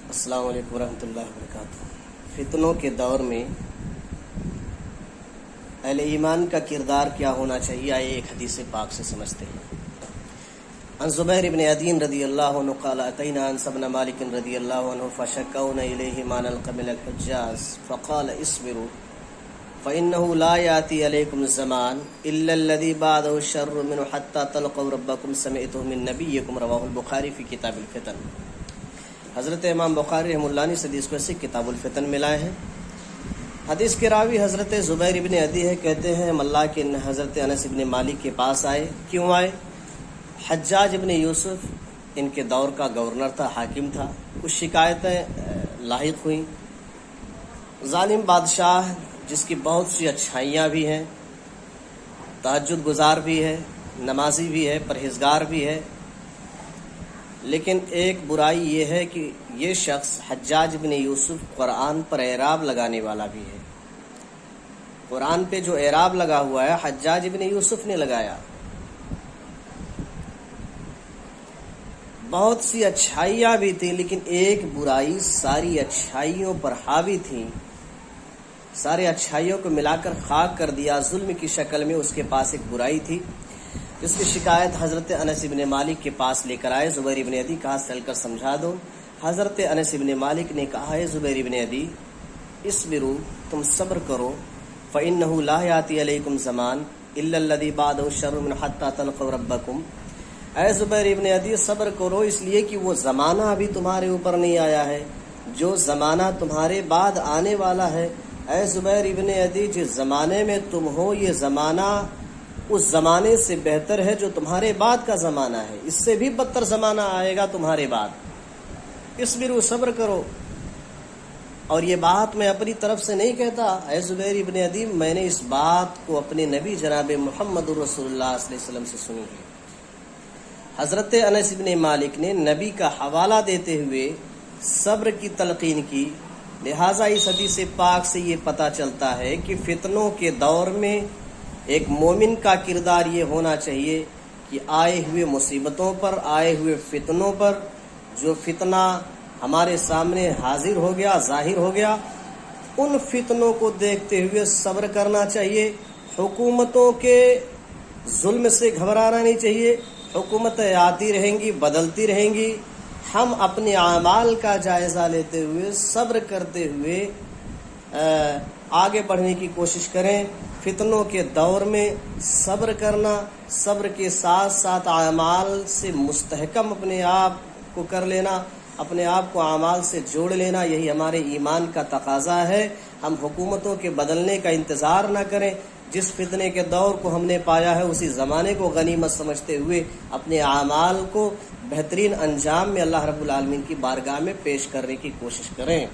अस्सलाम वालेकुम वरहमतुल्लाहि वबरकातुहू। फितनों के दौर में अहले ईमान का किरदार क्या होना चाहिए, आइए एक हदीस पाक से समझते हैं। अन ज़ुबैर इब्न अदीन रदियल्लाहु अन्हु क़ाल अतैना अनस इब्न मालिक रदियल्लाहु अन्हु फशक्कौना इलैहि मा नल्क़ा मिनल हुज्जाज फ़क़ाल इस्बिरू फ़इन्नहु ला याती अलैकुम ज़मान इल्ला अल्लज़ी बअदहु शर्रु मिन्हु हत्ता तल्क़ौ रब्बकुम समिअतहु मिन नबिय्यिकुम रवाहुल बुख़ारी फ़ी किताबिल फ़ितन। हज़रत इमाम बुख़ारी रहमतुल्लाह ने इस हदीस को किताबुल फ़ितन में लाए हैं। हदीस के रावी हज़रत ज़ुबैर इब्न अदी है, कहते हैं हम अल्लाह के हज़रत अनस इब्न मालिक के पास आए। क्यों आए? हज्जाज इब्न यूसुफ इनके दौर का गवर्नर था, हाकिम था। कुछ शिकायतें लाहिक हुई। जालिम बादशाह जिसकी बहुत सी अच्छाइयाँ भी हैं, तहज्जुद गुजार भी है, नमाजी भी है, परहेजगार भी है, लेकिन एक बुराई ये है कि ये शख्स हज्जाज इब्न यूसुफ कुरान पर एराब लगाने वाला भी है। कुरान पे जो एराब लगा हुआ है हज्जाज इब्न यूसुफ ने लगाया। बहुत सी अच्छाइयाँ भी थी, लेकिन एक बुराई सारी अच्छाइयों पर हावी थी। सारे अच्छाइयों को मिलाकर खाक कर दिया। जुल्म की शक्ल में उसके पास एक बुराई थी, जिसकी शिकायत हज़रत अनस इब्न मालिक के पास लेकर आए। ज़ुबैर इब्न अदी कहा चलकर समझा दो। हज़रत अनस इब्न मालिक ने कहा है ज़ुबैर इब्न अदी इस्बिरू, तुम सब्र करो, फ़इन्नहु ला याती अलैकुम ज़मान इल्ला अल्लज़ी बअदहु शर्रुन मिन्हु हत्ता तल्क़ौ रब्बकुम। ऐ ज़ुबैर इब्न अदी सब्र करो, इसलिए कि वो ज़माना अभी तुम्हारे ऊपर नहीं आया है, जो ज़माना तुम्हारे बाद आने वाला है। ऐ ज़ुबैर इब्न अदी, जिस ज़माने में तुम हो ये ज़माना उस ज़माने से बेहतर है जो तुम्हारे बाद का ज़माना है। इससे भी बदतर ज़माना आएगा तुम्हारे बाद। इस्बिरू, सब्र करो। और ये बात मैं अपनी तरफ से नहीं कहता। ऐ ज़ुबैर इब्न अदी, मैंने इस बात को अपने नबी जनाब मुहम्मदुर रसूलुल्लाह सल्लल्लाहु अलैहि वसल्लम से सुनी है। हज़रत अनस इब्न मालिक ने नबी का हवाला देते हुए सब्र की तलकीन की। लिहाजा इस हदीस पाक से ये पता चलता है कि फितनों के दौर में एक मोमिन का किरदार ये होना चाहिए कि आए हुए मुसीबतों पर, आए हुए फितनों पर, जो फितना हमारे सामने हाजिर हो गया, जाहिर हो गया, उन फितनों को देखते हुए सब्र करना चाहिए। हुकूमतों के जुल्म से घबराना नहीं चाहिए। हुकूमतें आती रहेंगी, बदलती रहेंगी। हम अपने आमाल का जायज़ा लेते हुए, सब्र करते हुए आगे बढ़ने की कोशिश करें। फितनों के दौर में सब्र करना, सब्र के साथ साथ आमाल से मुस्तहकम अपने आप को कर लेना, अपने आप को आमाल से जोड़ लेना, यही हमारे ईमान का तकाजा है। हम हुकूमतों के बदलने का इंतज़ार न करें। जिस फितने के दौर को हमने पाया है उसी ज़माने को गनीमत समझते हुए अपने आमाल को बेहतरीन अंजाम में अल्लाह रब्बुल आलमीन की बारगाह में पेश करने की कोशिश करें।